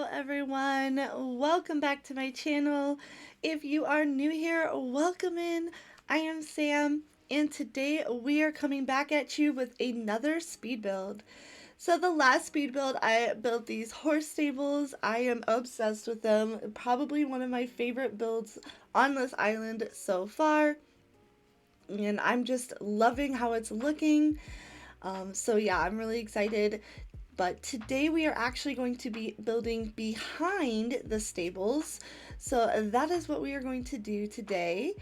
Hello everyone, welcome back to my channel. If you are new here, welcome in. I am Sam, and today we are coming back at you with another speed build. So the last speed build, I built these horse stables. I am obsessed with them. Probably one of my favorite builds on this island so far. And I'm just loving how it's looking. So yeah, I'm really excited. But today we are actually going to be building behind the stables. So that is what we are going to do today.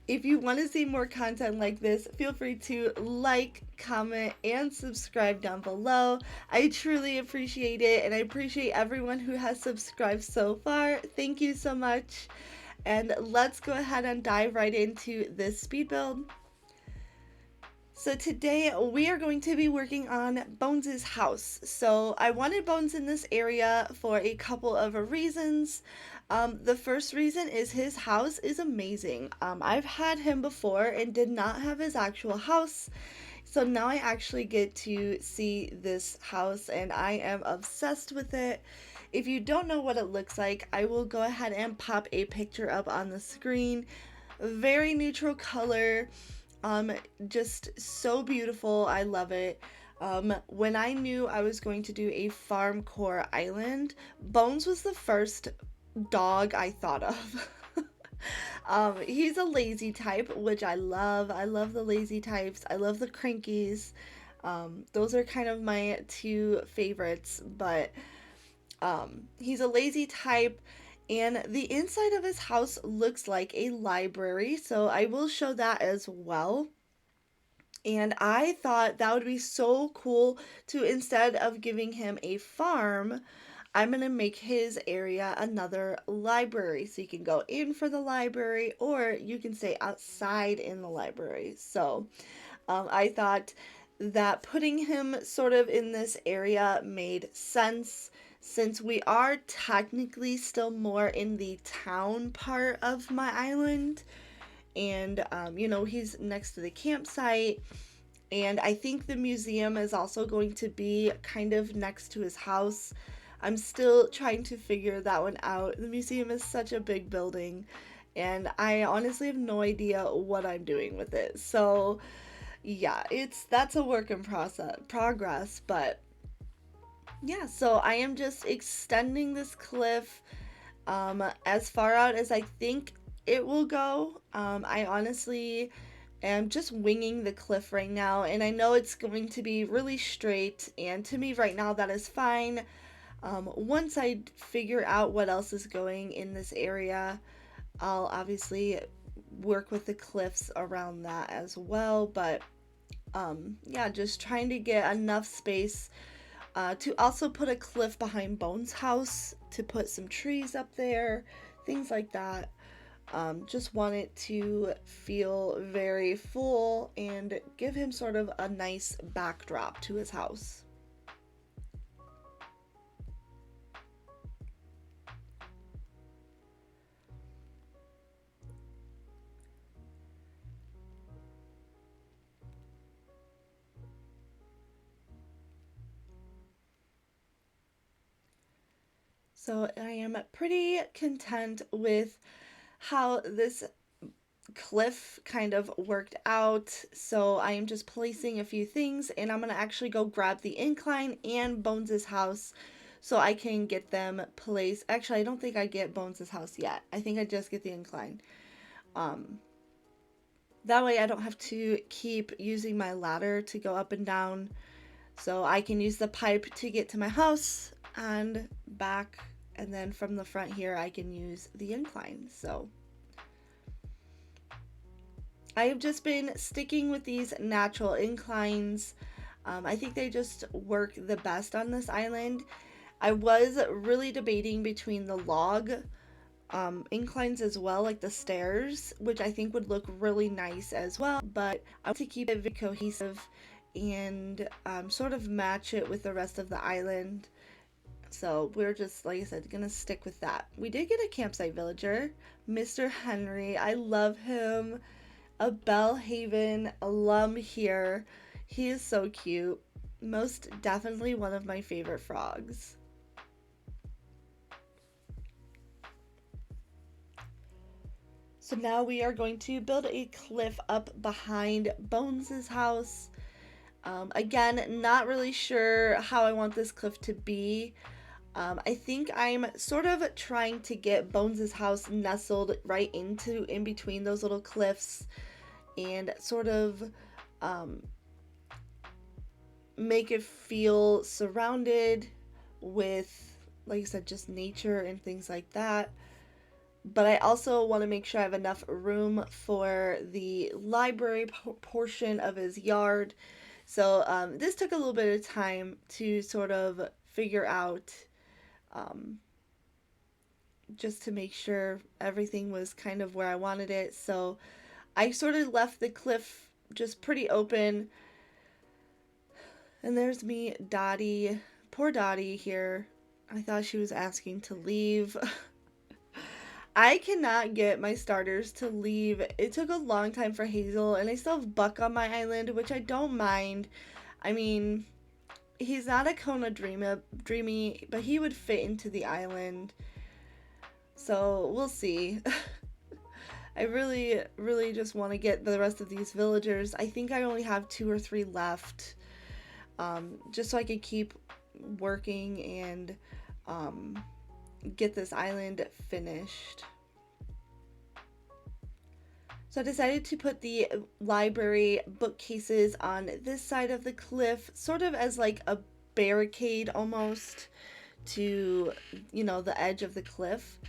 If you want to see more content like this, feel free to like, comment, and subscribe down below. I truly appreciate it, and I appreciate everyone who has subscribed so far. Thank you so much. And let's go ahead and dive right into this speed build. So today we are going to be working on Bones' house. So I wanted Bones in this area for a couple of reasons. The first reason is his house is amazing. I've had him before and did not have his actual house. So now I actually get to see this house and I am obsessed with it. If you don't know what it looks like, I will go ahead and pop a picture up on the screen. Very neutral color. Um, just so beautiful. I love it. When I knew I was going to do a farm core island, Bones was the first dog I thought of. He's a lazy type, which I love. I love the lazy types. I love the crankies. Those are kind of my two favorites, but he's a lazy type, and the inside of his house looks like a library, so I will show that as well. And I thought that would be so cool to, instead of giving him a farm, I'm going to make his area another library. So you can go in for the library or you can stay outside in the library. So I thought that putting him sort of in this area made sense since we are technically still more in the town part of my island. And, he's next to the campsite. And I think the museum is also going to be kind of next to his house. I'm still trying to figure that one out. The museum is such a big building, and I honestly have no idea what I'm doing with it. So, yeah, that's a work in progress, but yeah, so I am just extending this cliff as far out as I think it will go. I honestly am just winging the cliff right now, and I know it's going to be really straight, and to me right now that is fine. Once I figure out what else is going in this area, I'll obviously work with the cliffs around that as well, but yeah, just trying to get enough space to also put a cliff behind Bones' house, to put some trees up there, things like that. Just want it to feel very full and give him sort of a nice backdrop to his house. So I am pretty content with how this cliff kind of worked out. So I am just placing a few things, and I'm going to actually go grab the incline and Bones's house so I can get them placed. Actually, I don't think I get Bones's house yet. I think I just get the incline. Um, that way I don't have to keep using my ladder to go up and down. So I can use the pipe to get to my house and back, and then from the front here I can use the incline. So I have just been sticking with these natural inclines. I think they just work the best on this island. I was really debating between the log inclines as well, like the stairs, which I think would look really nice as well, but I want to keep it very cohesive and sort of match it with the rest of the island. So we're just, like I said, gonna stick with that. We did get a campsite villager, Mr. Henry. I love him. A Bellhaven alum here. He is so cute. Most definitely one of my favorite frogs. So now we are going to build a cliff up behind Bones' house. Again, not really sure how I want this cliff to be. I think I'm sort of trying to get Bones' house nestled right in between those little cliffs and sort of um, make it feel surrounded with, like I said, just nature and things like that. But I also want to make sure I have enough room for the library portion of his yard. So this took a little bit of time to sort of figure out, um, just to make sure everything was kind of where I wanted it. So I sort of left the cliff just pretty open. And there's me, Dottie. Poor Dottie here. I thought she was asking to leave. I cannot get my starters to leave. It took a long time for Hazel, and I still have Buck on my island, which I don't mind. I mean, he's not a dreamy, but he would fit into the island. So we'll see. I really, really just want to get the rest of these villagers. I think I only have 2 or 3 left, just so I can keep working and get this island finished. So I decided to put the library bookcases on this side of the cliff, sort of as like a barricade almost to, the edge of the cliff.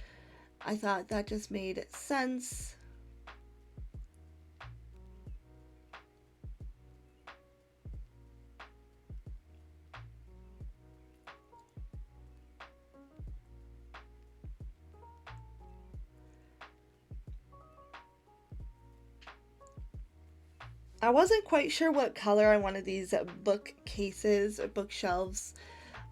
I thought that just made sense. I wasn't quite sure what color I wanted these bookcases or bookshelves.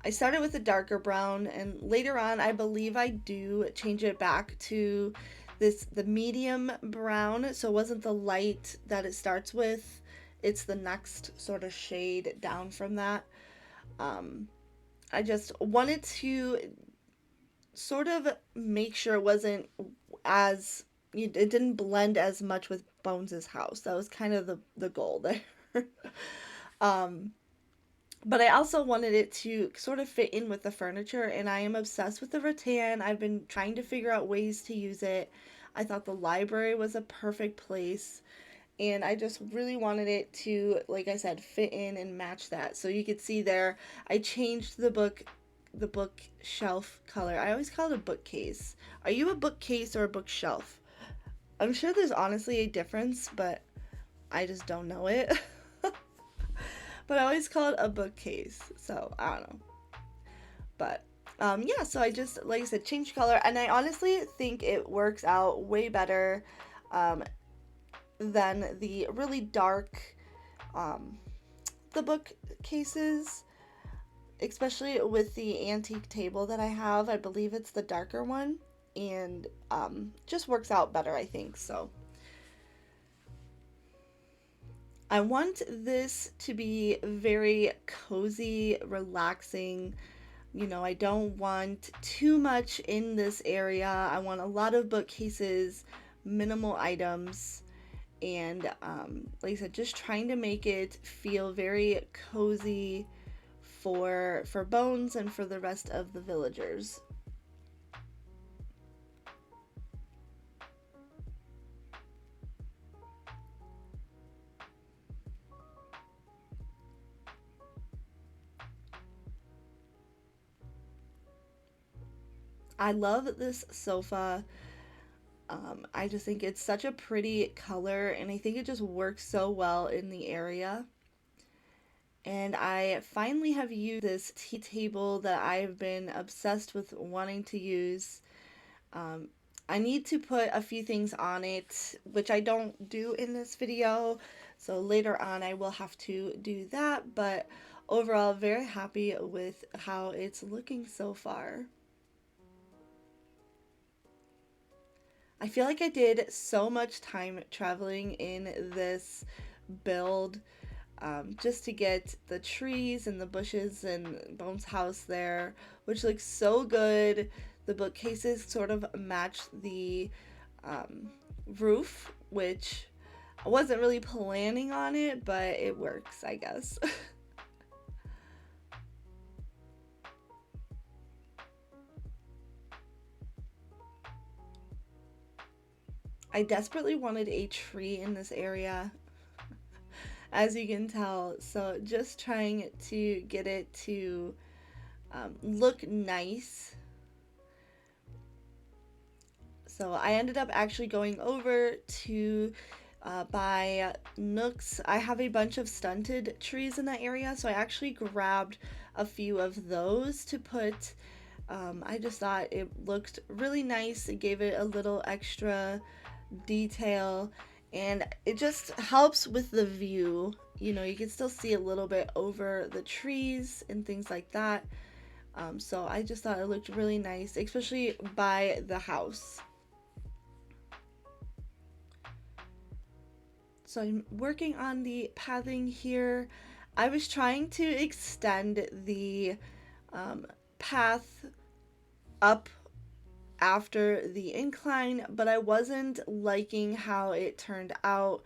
I started with a darker brown, and later on I believe I do change it back to the medium brown, so it wasn't the light that it starts with. It's the next sort of shade down from that. Um, I just wanted to sort of make sure it wasn't as it didn't blend as much with Bones's house. That was kind of the goal there. um, but I also wanted it to sort of fit in with the furniture, and I am obsessed with the rattan. I've been trying to figure out ways to use it. I thought the library was a perfect place, and I just really wanted it to, like I said, fit in and match that. So you could see there, I changed the bookshelf color. I always call it a bookcase. Are you a bookcase or a bookshelf? I'm sure there's honestly a difference, but I just don't know it. But I always call it a bookcase, so I don't know. But yeah, so I just, like I said, changed color, and I honestly think it works out way better um, than the really dark um, the bookcases, especially with the antique table that I have. I believe it's the darker one, and just works out better, I think. So I want this to be very cozy, relaxing. I don't want too much in this area. I want a lot of bookcases, minimal items, and like I said, just trying to make it feel very cozy for Bones and for the rest of the villagers. I love this sofa. I just think it's such a pretty color, and I think it just works so well in the area. And I finally have used this tea table that I've been obsessed with wanting to use. Um, I need to put a few things on it, which I don't do in this video. So later on, I will have to do that. But overall, very happy with how it's looking so far. I feel like I did so much time traveling in this build, just to get the trees and the bushes and Bones' house there, which looks so good. The bookcases sort of match the um, roof, which I wasn't really planning on it, but it works, I guess. I desperately wanted a tree in this area, as you can tell. So just trying to get it to look nice. So I ended up actually going over to buy Nooks. I have a bunch of stunted trees in that area, so I actually grabbed a few of those to put. I just thought it looked really nice. It gave it a little extra detail, and it just helps with the view. You know, you can still see a little bit over the trees and things like that. So I just thought it looked really nice, especially by the house. So I'm working on the pathing here. I was trying to extend the um, path up after the incline, but I wasn't liking how it turned out.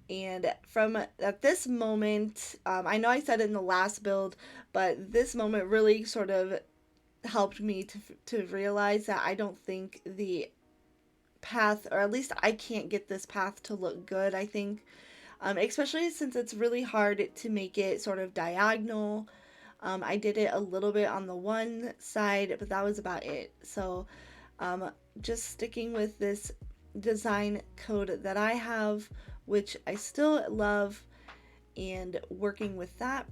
And from at this moment, I know I said it in the last build, but this moment really sort of helped me to realize that I don't think the path, or at least I can't get this path to look good, I think. Especially since it's really hard to make it sort of diagonal. I did it a little bit on the one side, but that was about it. So um, just sticking with this design code that I have, which I still love, and working with that.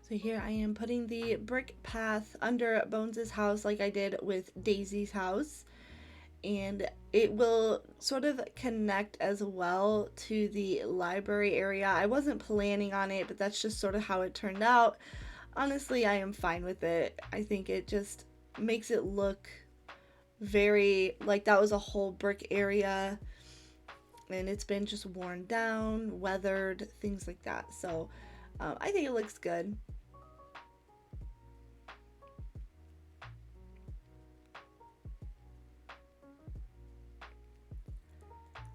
So here I am putting the brick path under Bones' house like I did with Daisy's house. And it will sort of connect as well to the library area. I wasn't planning on it, but that's just sort of how it turned out. Honestly, I am fine with it. I think it just makes it look very like that was a whole brick area and it's been just worn down, weathered, things like that. So I think it looks good.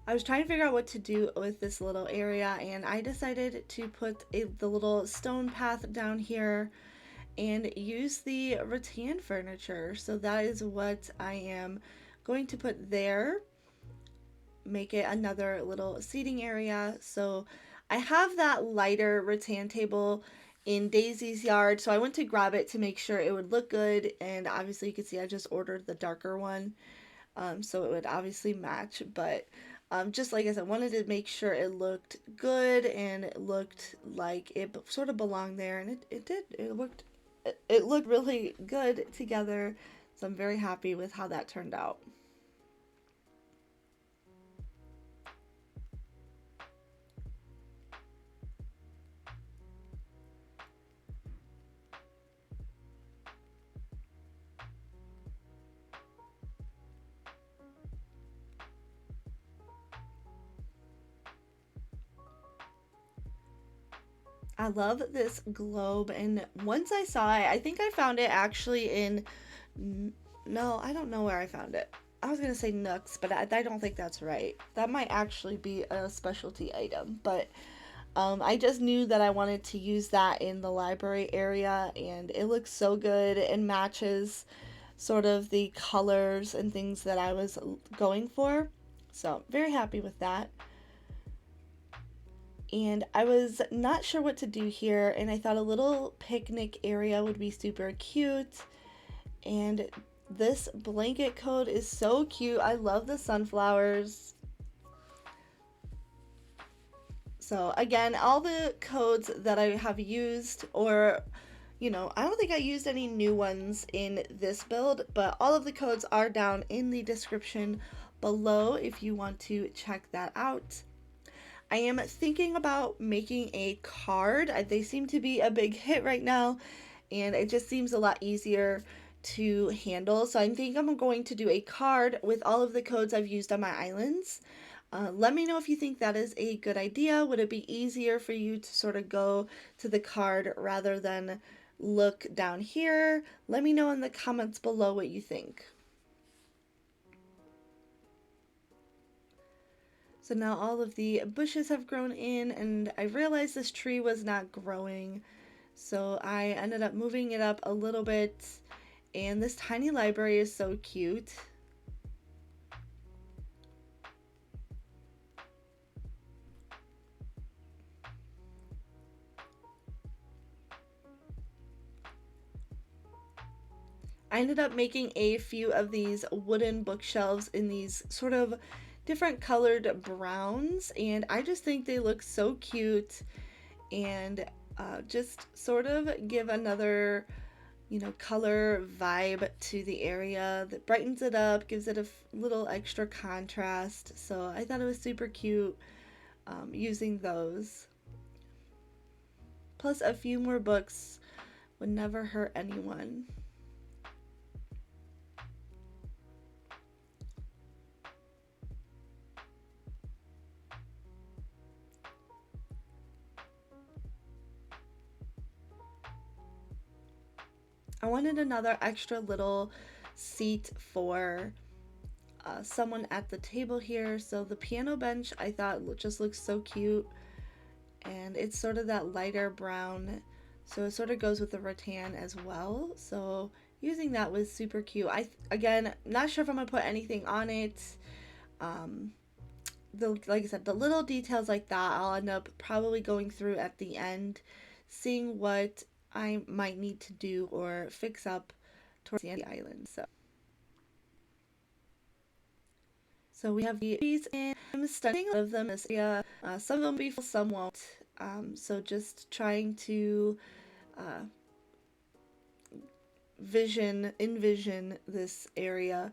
I was trying to figure out what to do with this little area, and I decided to put the little stone path down here and use the rattan furniture. So that is what I am going to put there. Make it another little seating area. So I have that lighter rattan table in Daisy's yard, so I went to grab it to make sure it would look good. And obviously, you can see I just ordered the darker one, so it would obviously match. But just like I said, wanted to make sure it looked good and it looked like it sort of belonged there, and it did. It looked really good together. So I'm very happy with how that turned out. I love this globe, and once I saw it, I think I found it actually in. No, I don't know where I found it. I was gonna say Nooks, but I don't think that's right. That might actually be a specialty item, but I just knew that I wanted to use that in the library area, and it looks so good and matches sort of the colors and things that I was going for. So, very happy with that. And I was not sure what to do here, and I thought a little picnic area would be super cute. And this blanket coat is so cute. I love the sunflowers. So again, all the codes that I have used, or I don't think I used any new ones in this build, but all of the codes are down in the description below if you want to check that out. I am thinking about making a card. They seem to be a big hit right now, and it just seems a lot easier to handle. So I think I'm going to do a card with all of the codes I've used on my islands. Let me know if you think that is a good idea. Would it be easier for you to sort of go to the card rather than look down here? Let me know in the comments below what you think. So now all of the bushes have grown in, and I realized this tree was not growing. So I ended up moving it up a little bit, and this tiny library is so cute. I ended up making a few of these wooden bookshelves in these sort of different colored browns, and I just think they look so cute and just sort of give another, you know, color vibe to the area that brightens it up, gives it a little extra contrast. So I thought it was super cute using those. Plus, a few more books would never hurt anyone. I wanted another extra little seat for someone at the table here. So the piano bench I thought just looks so cute, and it's sort of that lighter brown, so it sort of goes with the rattan as well. So using that was super cute. Again, not sure if I'm gonna put anything on it. Um, like I said, the little details like that I'll end up probably going through at the end, seeing what I might need to do or fix up towards the end of the island. So we have the trees, and I'm studying a lot of them in this area. Some of them will be full, some won't. So just trying to uh, envision this area.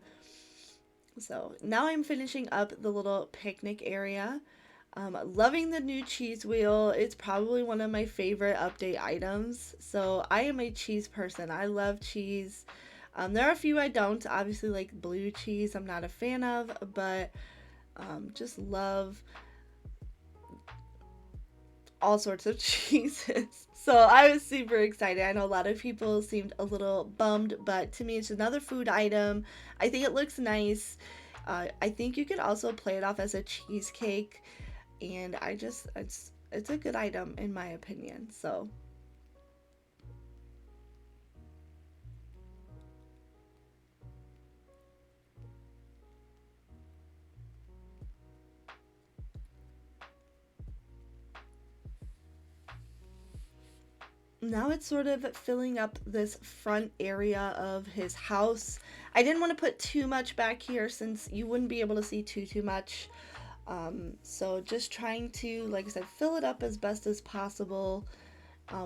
So now I'm finishing up the little picnic area. Loving the new cheese wheel. It's probably one of my favorite update items. So I am a cheese person. I love cheese. There are a few I don't. Obviously, like blue cheese, I'm not a fan of, but just love all sorts of cheeses. So I was super excited. I know a lot of people seemed a little bummed, but to me, it's another food item. I think it looks nice. I think you could also play it off as a cheesecake, and it's a good item in my opinion. So now it's sort of filling up this front area of his house. I didn't want to put too much back here since you wouldn't be able to see too much. So just trying to, like I said, fill it up as best as possible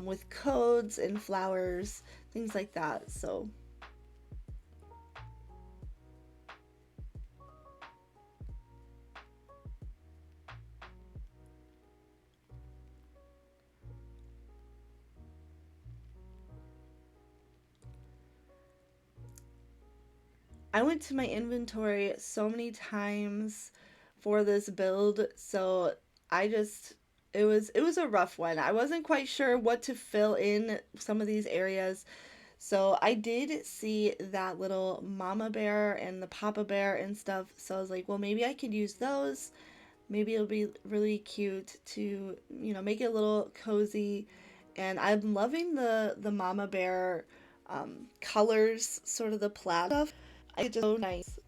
with codes and flowers, things like that. So I went to my inventory so many times for this build, so it was a rough one. I wasn't quite sure what to fill in some of these areas. So I did see that little mama bear and the papa bear and stuff. So I was like, well, maybe I could use those. Maybe it'll be really cute to, you know, make it a little cozy. And I'm loving the mama bear colors, sort of the plaid stuff. I think it's just so nice.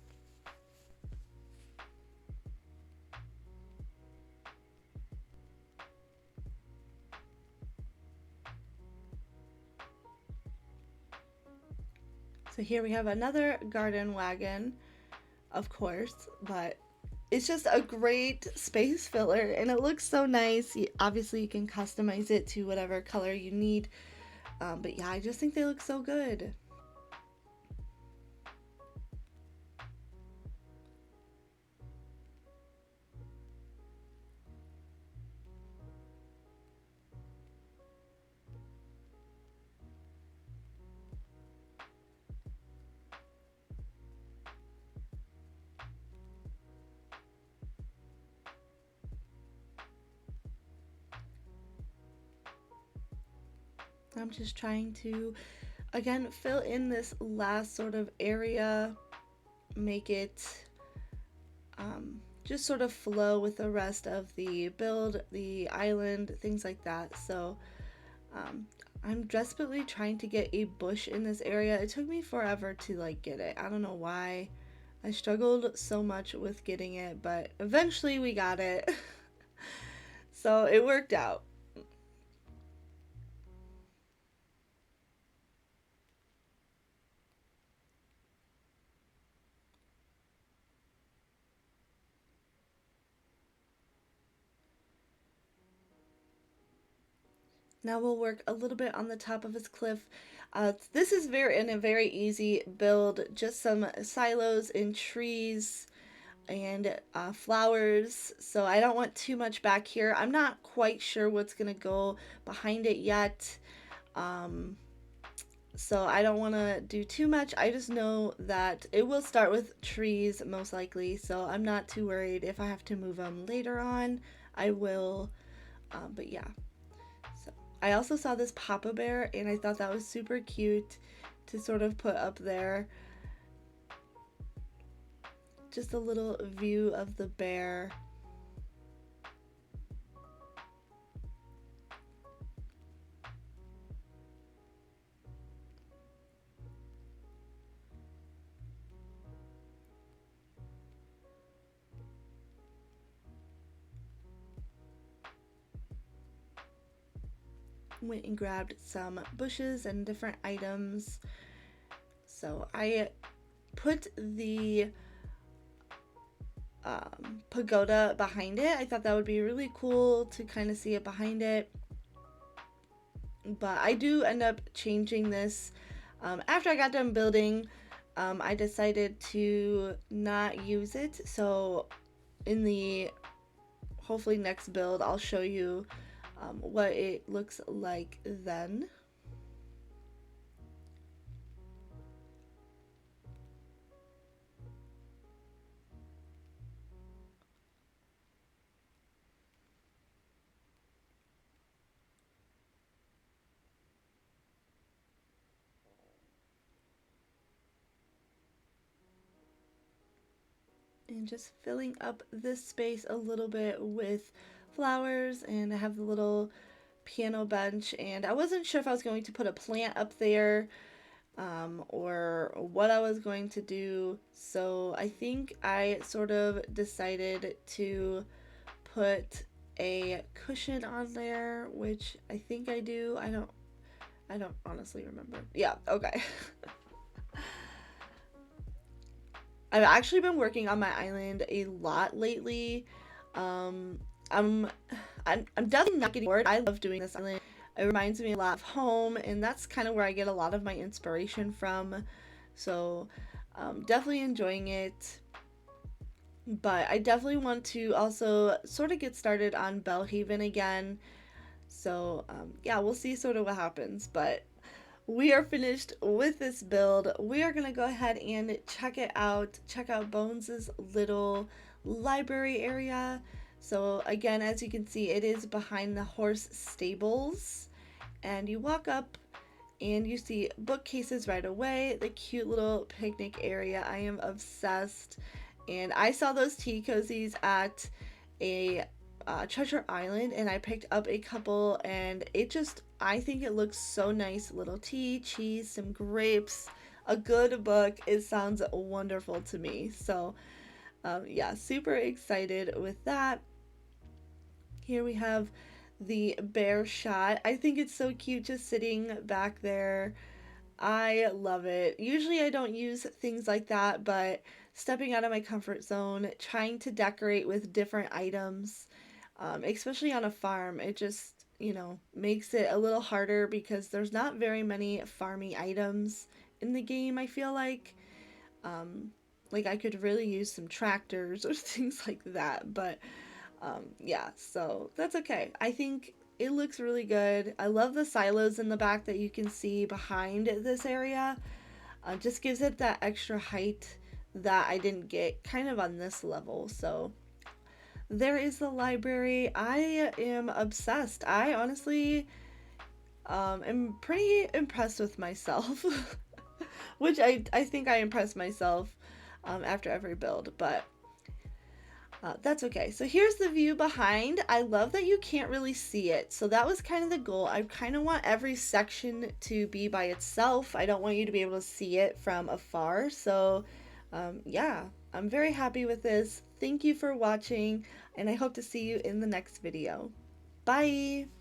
So here we have another garden wagon, of course, but it's just a great space filler and it looks so nice. Obviously, you can customize it to whatever color you need, but yeah, I just think they look so good. I'm just trying to, again, fill in this last sort of area, make it just sort of flow with the rest of the build, the island, things like that. So um, I'm desperately trying to get a bush in this area. It took me forever to like get it. I don't know why. I struggled so much with getting it, but eventually we got it. So it worked out. Now we'll work a little bit on the top of his cliff. This is a very easy build, just some silos and trees and flowers. So I don't want too much back here. I'm not quite sure what's gonna go behind it yet. Um, so I don't want to do too much. I just know that it will start with trees most likely. So I'm not too worried if I have to move them later on. I will. But yeah. So I also saw this Papa Bear and I thought that was super cute to sort of put up there. Just a little view of the bear. Went and grabbed some bushes and different items. So I put the pagoda behind it. I thought that would be really cool to kind of see it behind it. But I do end up changing this. After I got done building, I decided to not use it. So in the hopefully next build, I'll show you what it looks like then. And just filling up this space a little bit with flowers, and I have the little piano bench, and I wasn't sure if I was going to put a plant up there or what I was going to do. So I think I sort of decided to put a cushion on there, which I think I do. I don't honestly remember. Yeah, okay. I've actually been working on my island a lot lately. Um, I'm, I'm definitely not getting bored. I love doing this island. It reminds me a lot of home, and that's kind of where I get a lot of my inspiration from. So, definitely enjoying it. But I definitely want to also sort of get started on Bellhaven again. So, yeah, we'll see sort of what happens. But we are finished with this build. We are gonna go ahead and check it out. Check out Bones's little library area. So again, as you can see, it is behind the horse stables. And you walk up and you see bookcases right away. The cute little picnic area. I am obsessed. And I saw those tea cozies at a Treasure Island, and I picked up a couple, and it just, I think it looks so nice. Little tea, cheese, some grapes, a good book. It sounds wonderful to me. So, yeah, super excited with that. Here we have the bear shot. I think it's so cute just sitting back there. I love it. Usually I don't use things like that, but stepping out of my comfort zone, trying to decorate with different items, especially on a farm, it just, makes it a little harder because there's not very many farmy items in the game, I feel like. Um, like I could really use some tractors or things like that, but yeah, so that's okay. I think it looks really good. I love the silos in the back that you can see behind this area. Just gives it that extra height that I didn't get kind of on this level. So there is the library. I am obsessed. I honestly I'm pretty impressed with myself, which I think I impress myself after every build, but that's okay. So here's the view behind. I love that you can't really see it. So that was kind of the goal. I kind of want every section to be by itself. I don't want you to be able to see it from afar. So yeah, I'm very happy with this. Thank you for watching, and I hope to see you in the next video. Bye!